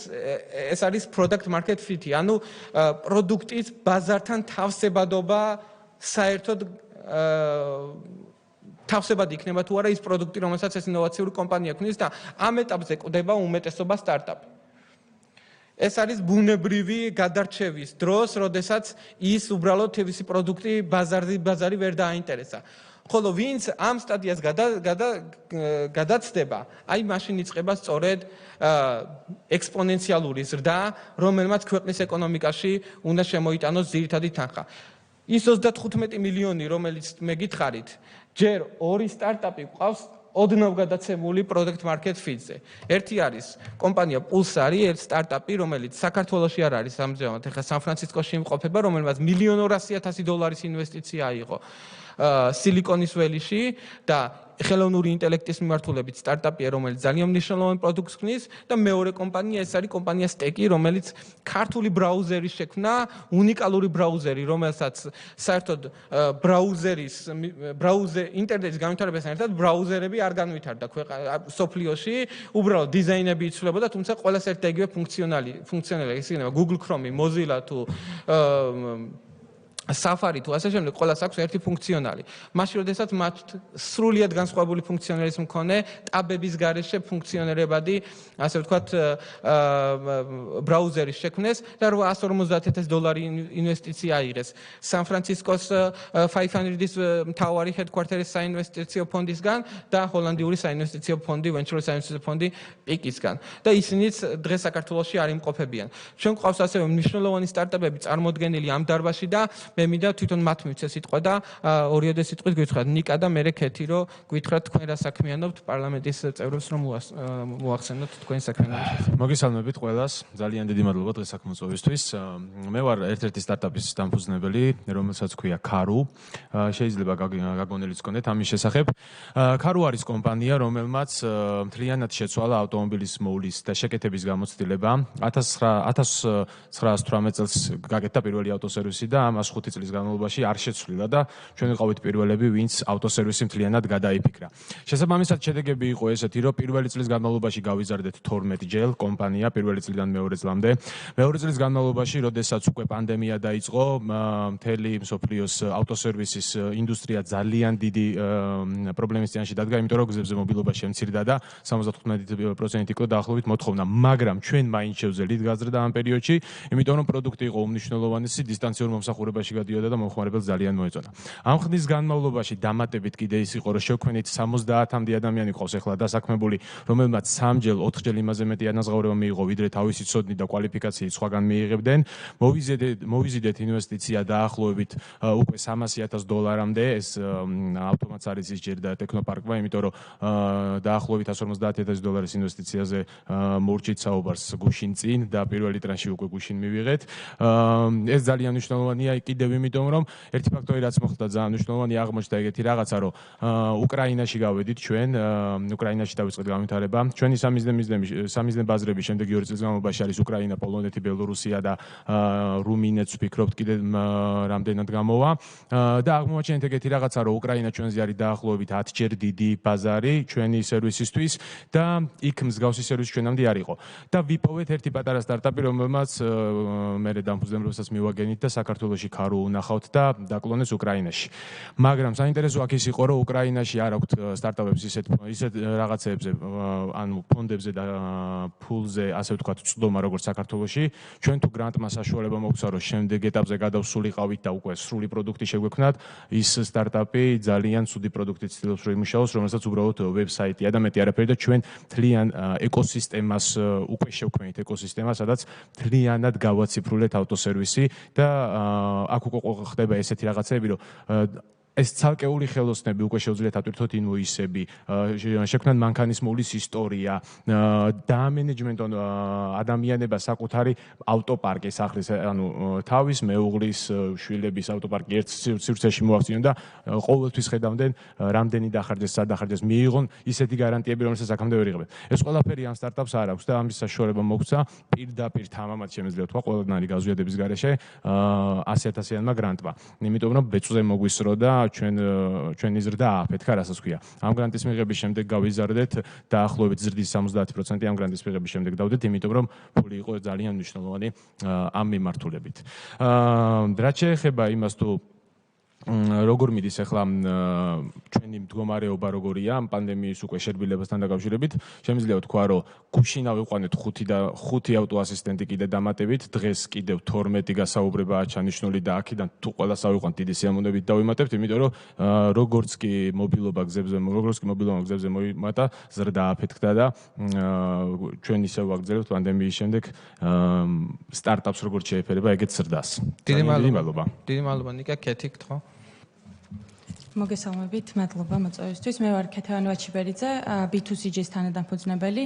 ეს არის product market fit-ი, ანუ პროდუქტის ბაზართან თავსებადობა საერთოდ თავსებადი იქნება თუ არა ის პროდუქტი, რომელსაც ეს ინოვაციური კომპანია ქმნის და ამ ეტაპზე კვდება უმეტესობა სტარტაპი. ეს არის ბუნებრივი გადარჩევის დროს, როდესაც ის უბრალოდ თავისი პროდუქტი ბაზარი ვერ დააინტერესა. ხოლო ვინც ამ სტადიას გადაცდება, აი მაშინ იწყება სწორედ ექსპონენციალური ზრდა, რომელმაც ქვეყნის ეკონომიკაში უნდა შემოიტანოს ძირითადი თანხა. ის 35 მილიონი, რომელიც მე გითხარით, ჯერ 2 სტარტაპი ყავს ოდნავ გადაცემული product market fit-ზე. ერთი არის კომპანია Pulsar-ი, ერთ სტარტაპი, რომელიც საქართველოში არ არის ამჟამად, ეხლა სან-ფრანცისკოში იმყოფება, რომელმაც $1,200,000 ინვესტიცია აიღო სილიკონის ველიში და ხელოვნური ინტელექტის მიმართულებით სტარტაპია, რომელიც ძალიან მნიშვნელოვან პროდუქტს ქმნის და მეორე კომპანია ეს არის კომპანია Steki, რომელიც ქართული ბრაუზერი შექმნა, უნიკალური ბრაუზერი, რომელსაც საერთოდ ინტერნეტის განვითარებასთან ერთად ბრაუზერები არ განვითარდა სოფლიოში, უბრალოდ დიზაინები იცვლებოდა, თუმცა ყველას ერთ და იგივე ფუნქციონალი, ეს იქნება Google Chrome, Mozilla თუ Safari თუ ასე შემდეგ, ყველას აქვს ერთი ფუნქციონალი. მაშინ როდესაც მათ სრულიად განსხვავებული ფუნქციონალის მქონე ტაბების გარეშე ფუნქციონირებადი, ასე ვთქვათ, ბრაუზერი შექმნეს და $850,000 ინვესტიცია აიღეს. სან-ფრანცისკოს 500-ის მთავარი headquarters საინვესტიციო ფონდისგან და ჰოლანდიური საინვესტიციო ფონდი, venture საინვესტიციო ფონდი პიკისგან. და ისინიც დღეს საქართველოში არ იმყოფებიან. ჩვენ გვყავს ასევე მნიშვნელოვანი სტარტაპები წარმოდგენილი ამ დარბაზში და მე მინდა თვითონ მათ მივცე სიტყვა და ორიოდე სიტყვით გითხრათ ნიკა და მე ქეთი რომ გითხრათ თქვენ რა საქმიანობთ პარლამენტის წევრებს რომ მოახსენოთ თქვენი საქმიანობის. მოგესალმებით ყველას, ძალიან დიდი მადლობა დღეს აქ მოწვევისთვის. მე ვარ ერთ-ერთი სტარტაპის დამფუძნებელი, რომელსაც ქვია Karu. შეიძლება გაგონილიც გქონდეთ ამის შესახებ. Karu არის კომპანია, რომელმაც მთლიანად შეცვალა ავტომობილის მოვლის და შეკეთების გამოცდილება. 1918 წელს გაკეთდა პირველი ავტოსერვისი და ამას 5 5 წლის განმავლობაში არ შეცვლილა და ჩვენ ვიყავით პირველები, ვინც ავტოსერვისი მთლიანად გადაიფიქრა. შესაბამისად, შედეგები იყო ესეთი, რომ პირველი წლის განმავლობაში გავიზარდეთ 12 ჯერ კომპანია პირველი წლიდან მეორე წლამდე. მეორე წლის განმავლობაში, როდესაც უკვე პანდემია დაიწყო, მთელი მსოფლიოს ავტოსერვისის ინდუსტრია ძალიან დიდი პრობლემის წინაშე დადგა, იმიტომ რომ გზებზე მობილობა შემცირდა და 75% იყო დაახლოებით მოთხოვნა, მაგრამ ჩვენ მაინც შევძელით გაზრდა ამ პერიოდში, იმიტომ რომ პროდუქტი იყო უმნიშვნელოვანესი, დისტანციურ მომსახურებაში გადიოდა და მომხმარებელს ძალიან მოეწონა. ამ ხნის განმავლობაში დამატებით კიდე ის იყო, რომ შევქმნით 70-მდე ადამიანი ყავს ახლა დასაქმებული, რომელმაც 3 ჯერ 4 ჯერ იმაზე მეტი ანაზღაურება მიიღო, ვიდრე თავისი ცოდნი და კვალიფიკაციით სხვაგან მიიღებდნენ. მოვიზიდეთ ინვესტიცია დაახლოებით უკვე $300,000-მდე, ეს ავტომატს არის ის ჯერ და ტექნოპარკმა, იმიტომ რომ დაახლოებით $150,000 ინვესტიციაზე მურჭით საუბარს გუშინ წინ და პირველი ტრანში უკვე გუშინ მივიღეთ. ეს ძალიან მნიშვნელოვანია კიდევ იმიტომ, რომ ერთი ფაქტორი რაც მოხდა ძალიან მნიშვნელოვანი აღმოჩნდა ეგეთი რაღაცა, რომ უკრაინაში გავედით ჩვენ, უკრაინაში დავიწყეთ განვითარება. ჩვენი სამიზნე ბაზრები შემდეგი 2 წლის განმავლობაში არის უკრაინა, პოლონეთი, ბელორუსია და რუმინეთს ვფიქრობთ კიდე რამდენად გამოვა და აღმოაჩენთ ეგეთი რაღაცა, რომ უკრაინა ჩვენზე არის დაახლოებით 10 ჯერ დიდი ბაზარი ჩვენი სერვისისთვის და იქ მსგავსი სერვისი ჩვენამდე არ იყო. და ვიპოვეთ ერთი პატარა სტარტაპი, რომელმაც მერე დამფუძნებლობასაც მივაგენით და საქართველოში ქარო უნახავთ და დაკლონეს უკრაინაში. მაგრამ საინტერესო აქ ის იყო, რომ უკრაინაში არ აქვთ სტარტაპებს ისეთ რაღაცეებზე, ანუ ფონდებზე და ფულზე, ასე ვთქვათ, წვდომა როგორც საქართველოში. ჩვენ თუ გრანტმა საშუალება მოგცა, რომ შემდეგ ეტაპზე გადავსულიყავით და უკვე სრული პროდუქტი შეგვექმნათ, ის სტარტაპი ძალიან ცუდი პროდუქტით ცდილობს რომ იმუშაოს, რომელსაც უბრალოდ ვებსაიტია და მეტი არაფერი და ჩვენ მთლიან ეკოსისტემას უკვე შევქმნით ეკოსისტემა, სადაც მთლიანად გავაციფრულეთ ავტოსერვისი და აქ უკვე ხდება ესეთი რაღაცები, რომ ეს ცალკეული ხელოსნები უკვე შეუძლიათ ატვირთოთ ინვოისები, შექმნან მანქანისმოვლის ისტორია, დაამენეჯმენტონ ადამიანება საკუთარი ავტოპარკი სახლის, ანუ თავის მეუღლის შვილების ავტოპარკი ერთ სივრცეში მოახდინონ და ყოველთვის ხედავდნენ რამდენი დახარჯეს, სად დახარჯეს, მიიღონ ისეთი გარანტიები, რომელსაც აქამდე ვერ იღებენ. ეს ყველაფერი ამ სტარტაპს არ აქვს და ამის საშუალება მოგცა პირდაპირ თამამად შემეძლია თქვა ყველანაირი გაზვიადების გარეშე 100,000-იანმა გრანტმა. იმიტომ რომ ბეწვზე მოგვისრო და ჩვენი ზრდა აფეთქა, რასაც ქვია. ამ გრანტის მიღების შემდეგ გავიზარდეთ დაახლოებით ზრდის 70% ამ გრანტის მიღების შემდეგ დავდეთ, იმიტომ რომ ფული იყო ძალიან მნიშვნელოვანი ამ მიმართულებით. რაც შეეხება იმას თუ როგორ მიდის ახლა ჩვენი მდგომარეობა როგორია ამ პანდემიის უკვე შერბილებასთან დაკავშირებით, შემიძლია ვთქვა, რომ გუშინ ავიყვანეთ 5 ავტოასისტენტი კიდე დამატებით, დღეს კიდევ 12 გასაუბრებაა ჩანიშნული და აქედან თუ ყველას ავიყვანთ დიდი სიამოვნებით დავიმატებთ, იმიტომ რომ როგორც კი მობილობა გზებზე მოიმატა, ზრდა აფეთქდა და ჩვენ ისევ ვაგრძელებთ პანდემიის შემდეგ სტარტაპს როგორც შეეფერება ეგეთ ზრდას. დიდი მადლობა. დიდი მადლობა ნიკა, კეთი გთხოვ. მოგესალმებით, მადლობა მოწვევისთვის. მე ვარ ქეთევან ვაჩიბერიძე, B2C-ის თანადამფუძნებელი.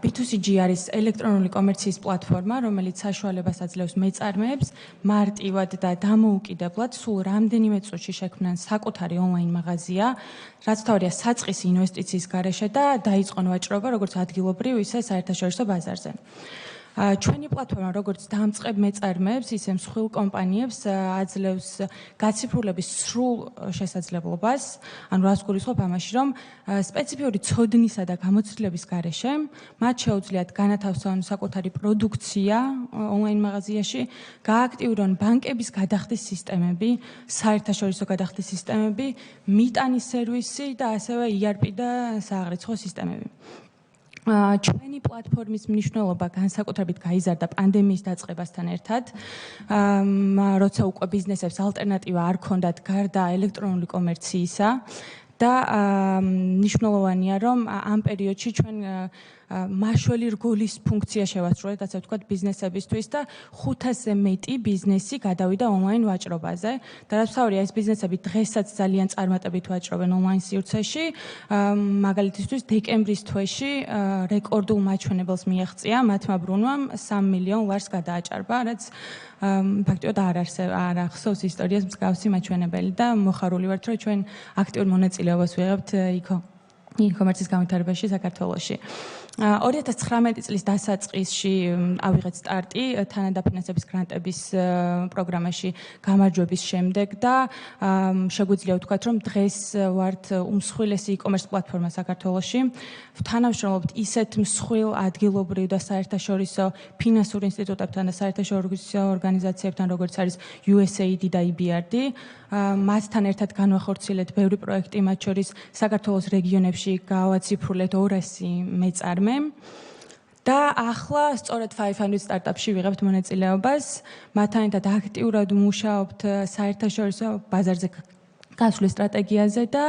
B2C არის ელექტრონული კომერციის პლატფორმა, რომელიც საშუალებას აძლევს მეწარმეებს მარტივად და დამოუკიდებლად სულ რამდენიმე წუთში შექმნან საკუთარი ონლაინ მაღაზია, რაც თავარია საწყისი ინვესტიციის გარეშე და დაიწყონ ვაჭრობა როგორც ადგილობრივ, ისე საერთაშორისო ბაზარზე. ჩვენი პლატფორმა როგორც დამწყებ მეწარმეებს, ისე მსხვილ კომპანიებს აძლევს გაციფრულების სრულ შესაძლებლობას, ანუ რას გულისხმობ ამაში, რომ სპეციფიური ცოდნისა და გამოცდილების გარეშე მათ შეუძლიათ განათავსონ საკუთარი პროდუქცია ონლაინ მაღაზიაში, გააქტიურონ ბანკების გადახდის სისტემები, საერთაშორისო გადახდის სისტემები, მიტანის სერვისი და ასევე ERP და სააღრიცხვო სისტემები. ჩვენი პლატფორმის მნიშვნელობა განსაკუთრებით გაიზარდა პანდემიის დაწყებასთან ერთად, როცა უკვე ბიზნესებს ალტერნატივა არ ჰქონდათ გარდა ელექტრონული კომერციისა და მნიშვნელოვანია, რომ ამ პერიოდში ჩვენ მაშველი რგოლის ფუნქცია შევასრულეთ, ასე ვთქვათ, ბიზნესებისთვის და 500-ზე მეტი ბიზნესი გადავიდა ონლაინ ვაჭრობაზე. და რაც თავია, ეს ბიზნესები დღესაც ძალიან წარმატებით ვაჭრობენ ონლაინ სივრცეში. მაგალითისთვის, დეკემბრის თვეში რეკორდულ მაჩვენებელს მიაღწია მათმა ბრუნვამ 3 მილიონ ლარს გადააჭარბა, რაც ფაქტობრივად არ ახსოვს ისტორიას მსგავსი მაჩვენებელი და მოხარული ვართ, რომ ჩვენ აქტიურ მონაწილეობას ვიღებთ e-commerce-ის განვითარებაში საქართველოში. 2019 წლის დასაწყისში ავიღეთ სტარტი თანადაფინანსების გრანტების პროგრამაში გამარჯვების შემდეგ და შეგვიძლია ვთქვათ, რომ დღეს ვართ უმსხვილესი e-commerce პლატფორმა საქართველოში. თანამშრომლობთ ისეთ მსხვილ ადგილობრივ და საერთაშორისო ფინანსურ ინსტიტუტებთან და საერთაშორისო ორგანიზაციებთან, როგორც არის USAID და EBRD. მასთან ერთად განვახორციელეთ ბევრი პროექტი, მათ შორის საქართველოს რეგიონებში გავაციფრულეთ 200 მეწარმე. და ახლა სწორედ 500 სტარტაპში ვიღებთ მონაწილეობას. მათთან ერთად აქტიურად მუშაობთ საერთაშორისო ბაზარზე გასვლის სტრატეგიაზე და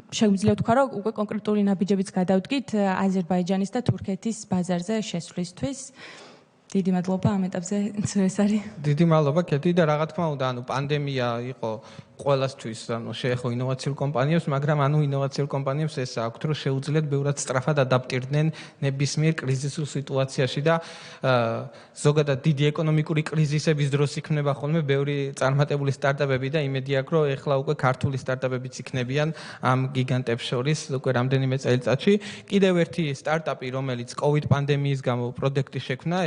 შეგვიძლია ვთქვა, რომ უკვე კონკრეტული ნაბიჯებიც გადავდგით აზერბაიჯანის და თურქეთის ბაზარზე შესვლისთვის. დიდი მადლობა ამ ეტაპზე ეს არის. დიდი მადლობა კეთი და რა თქმა უნდა, პანდემია იყო ყველასთვის, შეეხო ინოვაციურ კომპანიებს, მაგრამ ინოვაციურ კომპანიებს ეს აქვთ, რომ შეუძლიათ ბევრად სწრაფად ადაპტირდნენ ნებისმიერ კრიზისულ სიტუაციაში და ზოგადად დიდი ეკონომიკური კრიზისების დროს იქნება ხოლმე ბევრი წარმატებული სტარტაპები და იმედი აქვს, რომ ეხლა უკვე ქართული სტარტაპებიც იქნებიან ამ გიგანტებს შორის უკვე რამდენიმე წელიწადში. კიდევ ერთი სტარტაპი, რომელიც COVID პანდემიის გამო პროდუქტი შექმნა,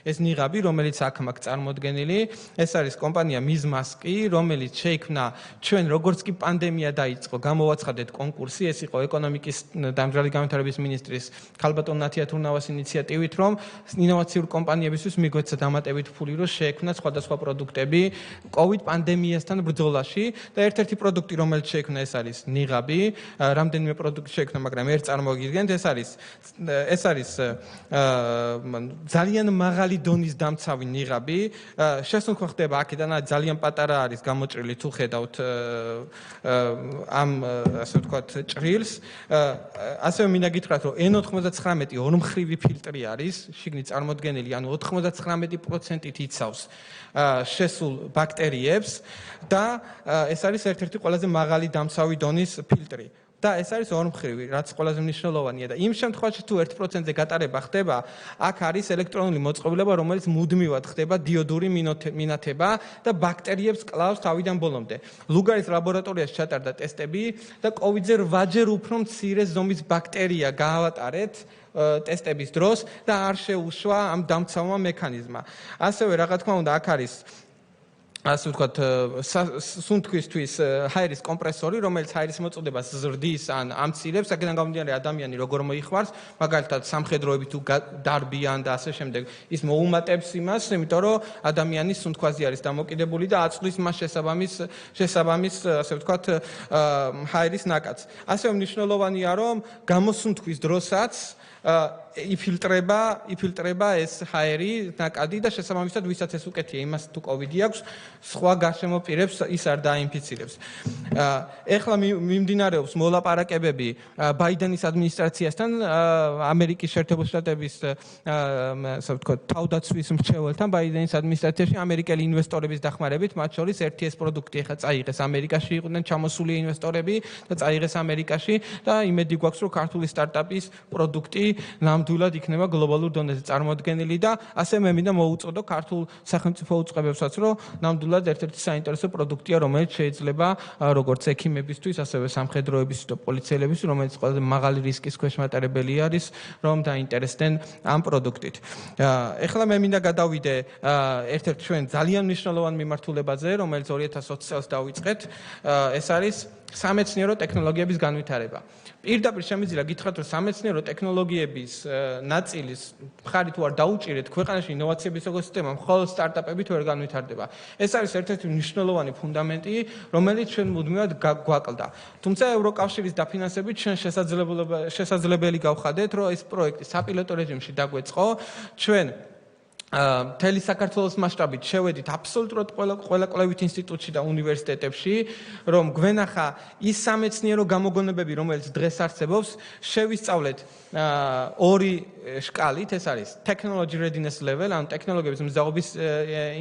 ეს ნიღაბი, რომელიც აქ მაქვს წარმოდგენილი, ეს არის კომპანია Mizmaski, რომელიც შეიქმნა ჩვენ როგორც კი პანდემია დაიწყო, გამოვაცხადეთ კონკურსი, ეს იყო ეკონომიკის და ამჟამინდელი განვითარების მინისტრის ქალბატონ ნათია თურნავას ინიციატივით, რომ ინოვაციურ კომპანიებისთვის მიგვეცა დამატებით ფული, რომ შეექმნა სხვადასხვა პროდუქტები COVID პანდემიასთან ბრძოლაში და ერთ-ერთი პროდუქტი, რომელიც შეექმნა, ეს არის ნიღაბი, რამდენიმე პროდუქტი შეექმნა, მაგრამ ერთ წარმოგიდგენთ, ეს არის ძალიან მაღალი დონის დამცავი ნიღაბი, შესუნთქვა ხდება აქედან ძალიან პატარა არის გამოჭრილი თუ ხედავთ ამ ასე ვთქვათ ჭრილს. ასევე მინდა გითხრათ, რომ N99 ორმხრივი ფილტრი არის, შიგნით წარმოდგენილი, ანუ 99% იცავს შესულ ბაქტერიებს და ეს არის ერთ-ერთი ყველაზე მაღალი დამცავი დონის ფილტრი. და ეს არის ორმხრივი, რაც ყველაზე მნიშვნელოვანია და იმ შემთხვევაში თუ 1%-ზე გატარება ხდება, აქ არის ელექტრონული მოწყობილება, რომელიც მუდმივად ხდება დიოდური მინათება და ბაქტერიებს კლავს თავიდან ბოლომდე. ლუგარის ლაბორატორიაში ჩატარდა ტესტები და COVID-ზე 8-ჯერ უფრო მცირე ზომის ბაქტერია გაავატარეთ ტესტების დროს და არ შეუშვა ამ დამცავმა მექანიზმმა. ასევე რა თქმა უნდა, აქ არის ასე ვთქვათ, სუნთქვისთვის ჰაერის კომპრესორი, რომელიც ჰაერის მოწოდებას ზრდის ან ამცირებს, აქედან გამომდინარე ადამიანი როგორ მოიხმარს, მაგალითად სამხედროები თუ დარბიან და ასე შემდეგ, ის მოუმატებს იმას, იმიტომ რომ ადამიანის სუნთქვაზე არის დამოკიდებული და აწვდის მას შესაბამის, ასე ვთქვათ, ჰაერის ნაკადს. ასევე მნიშვნელოვანია, რომ გამოსუნთვის დროსაც იფილტრება ეს ჰაერი ნაკადი და შესაბამისად ვისაც ეს უკეთია იმას თუ COVID-ი აქვს, სხვა გარშემო პირებს ის არ დაინფიცირებს. ეხლა მიმდინარეობს მოლაპარაკებები ბაიდენის ადმინისტრაციასთან, ამერიკის შეერთებული შტატების ასე ვთქვათ, თავდაცვის მრჩეველთან ბაიდენის ადმინისტრაციაში ამერიკელი ინვესტორების დახმარებით, მათ შორის ერთი ეს პროდუქტი ეხლა წაიღეს ამერიკაში, იყვნენ ჩამოსული ინვესტორები და წაიღეს ამერიკაში და იმედი გვაქვს, რომ ქართული სტარტაპის პროდუქტი ნამდვილად იქნება გლობალურ დონეზე წარმოადგენილი და ასე მე მინდა მოუწოდო ქართულ სახელმწიფო უწყებებსაც, რომ ნამდვილად ერთ-ერთი საინტერესო პროდუქტია, რომელიც შეიძლება როგორც ექიმებისთვის, ასევე სამხედროებისთვის და პოლიციელებისთვის, რომელიც ყველაზე მაღალი რისკის ქვეშ მატარებელი არის, რომ დაინტერესდნენ ამ პროდუქტით. ეხლა მე მინდა გადავიდე ერთ-ერთ ჩვენ ძალიან მნიშვნელოვან მიმართულებაზე, რომელიც 2020 წელს დავიწყეთ, ეს არის სამეცნიერო ტექნოლოგიების განვითარება. პირდაპირ შემიძლია გითხრათ, რომ სამეცნიერო ტექნოლოგიების ნაწილის მხარი თუ არ დაუჭირეთ, ქვეყანაში ინოვაციების ეკოსისტემა მხოლოდ სტარტაპებით ვერ განვითარდება. ეს არის ერთ-ერთი მნიშვნელოვანი ფუნდამენტი, რომელიც ჩვენ მუდმივად გვაკლდა. თუმცა ევროკავშირის დაფინანსებით ჩვენ შესაძლებელი გავხადეთ, რომ ეს პროექტი საპილოტო რეჟიმში დაგვეწყო. ჩვენ მთელი საქართველოს მასშტაბით შევედით აბსოლუტურად ყველა კვლევით ინსტიტუტში და უნივერსიტეტებში, რომ გვენახა ის სამეცნიერო გამოგონებები, რომელიც დღეს არსებობს, შევისწავლეთ ორი შკალით, ეს არის technology readiness level, ანუ ტექნოლოგიების მზაობის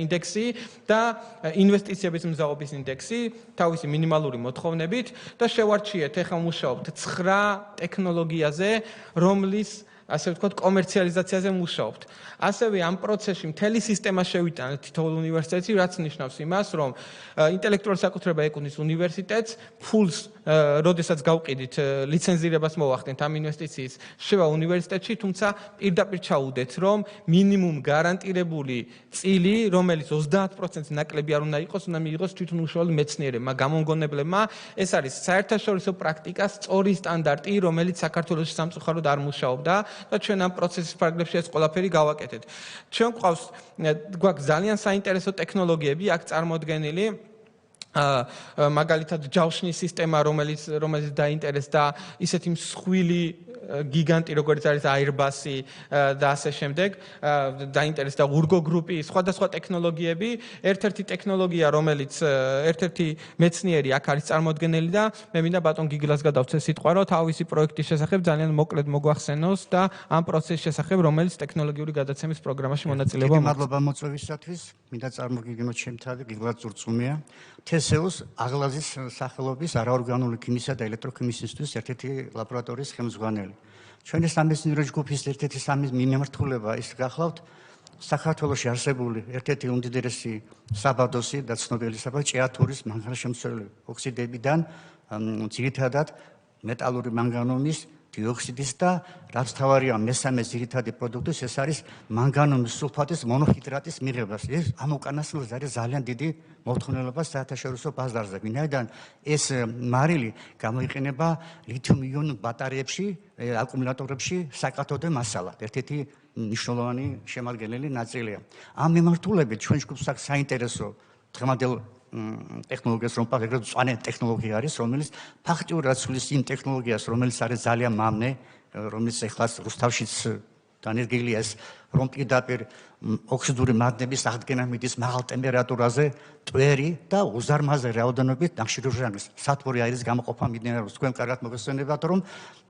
ინდექსი და ინვესტიციების მზაობის ინდექსი, თავისი მინიმალური მოთხოვნებით და შევარჩიეთ, ეხლა მუშაობთ 9 ტექნოლოგიაზე, რომლის ასე ვთქვათ, კომერციალიზაციაზე მუშაობთ. ასევე ამ პროცესში მთელი სისტემა შევიტანეთ თითოეულ უნივერსიტეტში, რაც ნიშნავს იმას, რომ ინტელექტუალური საკუთრება ეკუთვნის უნივერსიტეტს, ფულს, როდესაც გავყიდით ლიცენზირებას მოვახდენთ ამ ინვესტიციის, შევა უნივერსიტეტში, თუმცა პირდაპირ ჩაუდეთ, რომ მინიმუმ გარანტირებული წილი, რომელიც 30% ნაკლები არ უნდა იყოს, უნდა მიიღოს თვითონ უშუალო მეცნიერებმა, გამომგონებლებმა. ეს არის საერთაშორისო პრაქტიკას სწორი სტანდარტი, რომელიც საქართველოში სამწუხაროდ არ მუშაობდა და ჩვენ ამ პროცესის ფარგლებში ეს ყველაფერი გავაკეთეთ. ჩვენ გვაქვს ძალიან საინტერესო ტექნოლოგიები აქ წარმოდგენილი. მაგალითად ჯავშნის სისტემა, რომელიც დაინტერესდა ისეთი მსხვილი გიგანტი, როგორც არის Airbus-ი და ასე შემდეგ, დაინტერესდა Urgo Group-ი, სხვადასხვა ტექნოლოგიები. ერთ-ერთი ტექნოლოგია, რომელიც ერთ-ერთი მეცნიერი აქ არის წარმოდგენილი და მე მინდა ბატონ გიგლას გადავცე სიტყვა, რომ თავისი პროექტის შესახებ ძალიან მოკლედ მოგვახსენოს და ამ პროცესის შესახებ, რომელიც ტექნოლოგიური გადაცემის პროგრამაში მონაწილეობა მოაქვს. მადლობა მოწვევისათვის. მინდა წარმოგიგინოთ ჩემ თავი, გიგლა წურწუმია. TSEUS აღლაზის სახელობის არაორგანული ქიმისა და ელექტროქიმიის ინსტიტუტის ერთ-ერთი ლაბორატორიის ხელმძღვანელი. ჩვენი სამეცნიერო ჯგუფის ერთ-ერთი მიმართულება ის გახლავთ საქართველოში არსებული ერთ-ერთი უმდიდრესი საბადოსი და ცნობილი საბადო ჭიათურის მანგანუმშემცველი ოქსიდებიდან ძირითადად მეტალური მანგანუმის დიოქსიდის და რაც თავარია მესამე ძირითადი პროდუქტის ეს არის მანგანუმის სულფატის მონოჰიდრატის მიღებას. ეს ამ უკანასკნელს არის ძალიან დიდი მოთხოვნილება საერთაშორისო ბაზარზე. ვინაიდან ეს მარილი გამოიყენება ლითიუმ-იონ ბატარეებში, აკუმულატორებში საკათოდე მასალად. ერთ-ერთი მნიშვნელოვანი შემადგენელი ნაწილია. ამ მიმართულებით ჩვენ ჯგუფს აქვს საინტერესო დღევანდელ ტექნოლოგიას რომ პაგრეთ წვანე ტექნოლოგია არის, რომელიც ფაქტიურად ცვლის იმ ტექნოლოგიას, რომელიც არის ძალიან მამნე, რომელიც ეხლა რუსთავშიც დანერგილია ეს, რომ პირდაპირ ოქსიდური მადნების აღდგენა მიდის მაღალ ტემპერატურაზე, ტვერი და უზარმაზარი რაოდენობით ნახშირორჟანგის ჟანგვის სათბური აირის გამოყოფა მიმდინარეობს. თქვენ კარგად მოგესწრებათ, რომ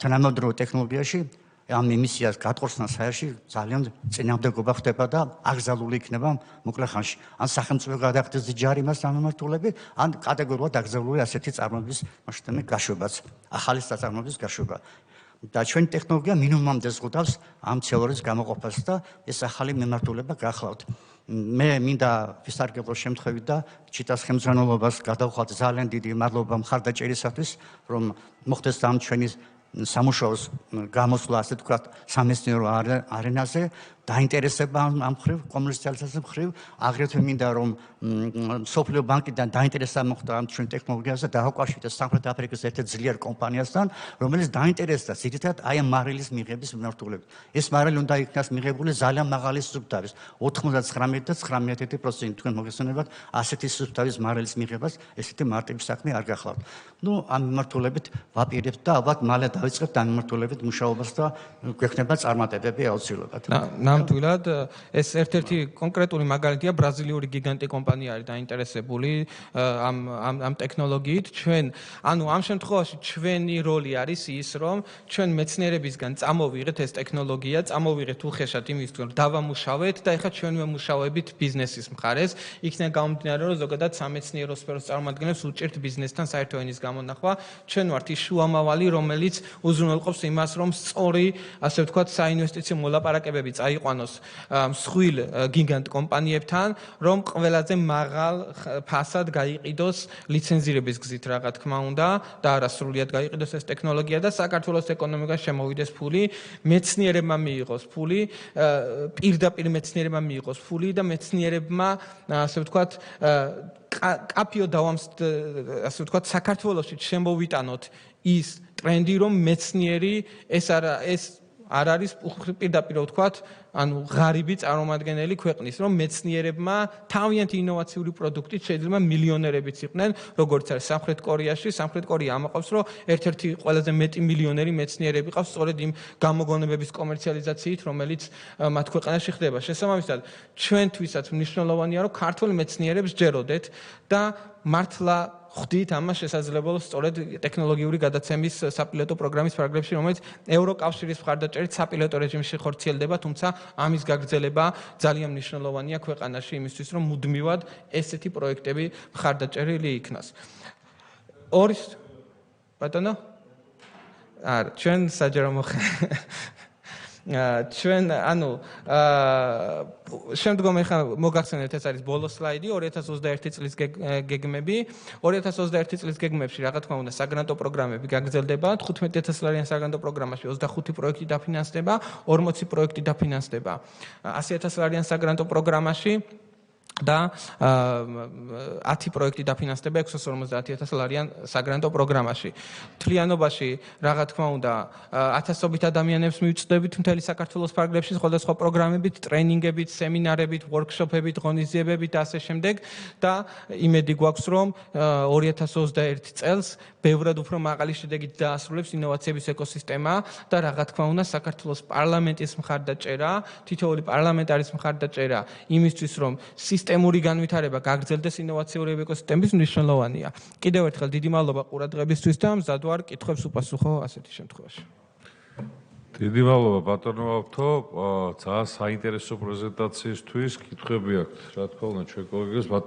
თანამედროვე ტექნოლოგიაში ამ ემისიას გატყორსნას საერთში ძალიან წინამდებობა ხდება და აკრძალული იქნება მოკლე ხანში. ან სახელმწიფო გადახდეს ჯარიმას ამემართულებით, ან კატეგორიულად აკრძალული ასეთი წარმოების მასშტაბური გაშვებაც, ახალი საწარმოების გაშვება. და ჩვენი ტექნოლოგია მინიმუმამდე ზღუდავს ამ ცელორის გამოყოფას და ეს ახალი მიმართულება გახლავთ. მე მინდა ვისარგებლო შემთხვევით და ჩიტას ხელმძღვანელობას გადავხვალ ძალიან დიდი მადლობა მხარდაჭერისათვის, რომ მოხდეს ამ ჩვენი სამუშაოს გამოსვლა, ასე თქვა, სამეცნიერო არენაზე, დაინტერესება ამ მხრივ, კომერციალიზაციის მხრივ, აგრეთვე მინდა რომ სოფლიო ბანკიდან დაინტერესება მოხდა ამ ჩვენ ტექნოლოგიაზე და დააკავშირდეს სამხრეთ აფრიკის ერთ-ერთ ძლიერ კომპანიასთან, რომელიც დაინტერესდა ძირითადად აი ამ მარილის მიღების მიმართულებით. ეს მარილი უნდა იქნას მიღებული ძალიან მაღალი სუფთავის, 99 და 9%. თქვენ მოგესწრებათ, ასეთი სუფთავის მარილის მიღებას ესეთი მარტივი საქმე არ გახლავთ. ამ მიმართულებით ვაპირებთ და ალბათ მალე დავიწყებთ ამ მიმართულებით მუშაობას და გვექნება წარმატებები აუცილებლად. ნამდვილად ეს ერთ-ერთი კონკრეტული მაგალითია, ბრაზილიური გიგანტი კომპანია არის დაინტერესებული ამ ტექნოლოგიით. ჩვენ, ამ შემთხვევაში ჩვენი როლი არის ის, რომ ჩვენ მეცნიერებისგან წამოვიღეთ ეს ტექნოლოგია, წამოვიღეთ უხეშად იმის თუ დავამუშავეთ და ეხლა ჩვენ ვემუშავებით ბიზნესის მხარეს. იქნება გამომდინარე, რომ ზოგადად სამეცნიერო სფეროს წარმომადგენლებს უჭირთ ბიზნესთან საერთო ენის გამონახვა. ჩვენ ვართ ის შუამავალი, რომელიც უზრუნველყოფს იმას, რომ სწორი, ასე ვთქვათ, საინვესტიციო მოლაპარაკებები წაიყვანოს მსხვილ გიგანტ კომპანიებთან, რომ ყველაზე მაღალ ფასად გაიყიდოს ლიცენზირების გზით, რა თქმა უნდა, და არასრულად გაიყიდოს ეს ტექნოლოგია და საქართველოს ეკონომიკას შემოვიდეს ფული, მეცნიერებმა მიიღოს ფული, პირდაპირ მეცნიერებმა მიიღოს ფული და მეცნიერებმა, ასე ვთქვათ, კაფიო ასე ვთქვათ, საქართველოში შემოვიტანოთ ის ტრენდი, რომ მეცნიერი ეს არ არის პირდაპირ ვთქვათ, ღარიბი წარმომადგენელი ქვეყნის, რომ მეცნიერებმა თავიანთი ინოვაციური პროდუქტით შეიძლება მილიონერებიც იყვნენ, როგორც არის სამხრეთ კორეაში. სამხრეთ კორეა ამაყობს, რომ ერთ-ერთი ყველაზე მეტი მილიონერი მეცნიერები ყავს სწორედ იმ გამოგონებების კომერციალიზაციით, რომელიც მათ ქვეყანაში ხდება. შესაბამისად, ჩვენთვისაც მნიშვნელოვანია, რომ ქართული მეცნიერებს ჯეროდეთ და მართლა ხვდით ამას შესაძლებლობას სწორედ ტექნოლოგიური გადაცემის საპილოტო პროგრამის ფარგლებში, რომელიც ევროკავშირის მხარდაჭერით საპილოტო რეჟიმში ხორციელდება, თუმცა ამის გაგრძელება ძალიან მნიშვნელოვანია ქვეყანაში იმისთვის, რომ მუდმივად ესეთი პროექტები მხარდაჭერილი იქნას. ბატონო? არა, ჩვენ საჯარო ჩვენ ანუ შემდგომ ეხლა მოგახსენებთ ეს არის ბოლო სლაიდი 2021 წლის გეგმები 2021 წლის გეგმებში რა თქმა უნდა საგრანტო პროგრამები გაგრძელდება 15000 ლარიან საგრანტო პროგრამაში 25 პროექტი დაფინანსდება 40 პროექტი დაფინანსდება 100000 ლარიან საგრანტო პროგრამაში და 10 პროექტი დაფინანსდება 650000 ლარიან საგრანტო პროგრამაში. თლიანობაში, რა თქმა უნდა, ათასობით ადამიანებს მივწვდებით მთელი საქართველოს ფარგლებში, სხვადასხვა პროგრამებით, ტრეინინგებით, სემინარებით, ვორქშოპებით, ღონისძიებებით და ასე შემდეგ და იმედი გვაქვს, რომ 2021 წელს ბევრად უფრო მაღალი შედეგით დაასრულებს ინოვაციების ეკოსისტემა და რა თქმა უნდა, საქართველოს პარლამენტის მხარდაჭერა, თითოეული პარლამენტარის მხარდაჭერა იმისთვის, რომ სისტემური განვითარება გაგრძელდეს ინოვაციური ეკოსისტემის მნიშვნელოვანია. კიდევ ერთხელ დიდი მადლობა ყურადღებისთვის და მზად ვარ კითხვებს უპასუხო ასეთი შემთხვევაში. დიდი მადლობა ბატონო ავთო, ძალიან საინტერესო პრეზენტაციისთვის. კითხვები აქვთ, რა თქმა უნდა, ჩვენ კოლეგებს ბატონო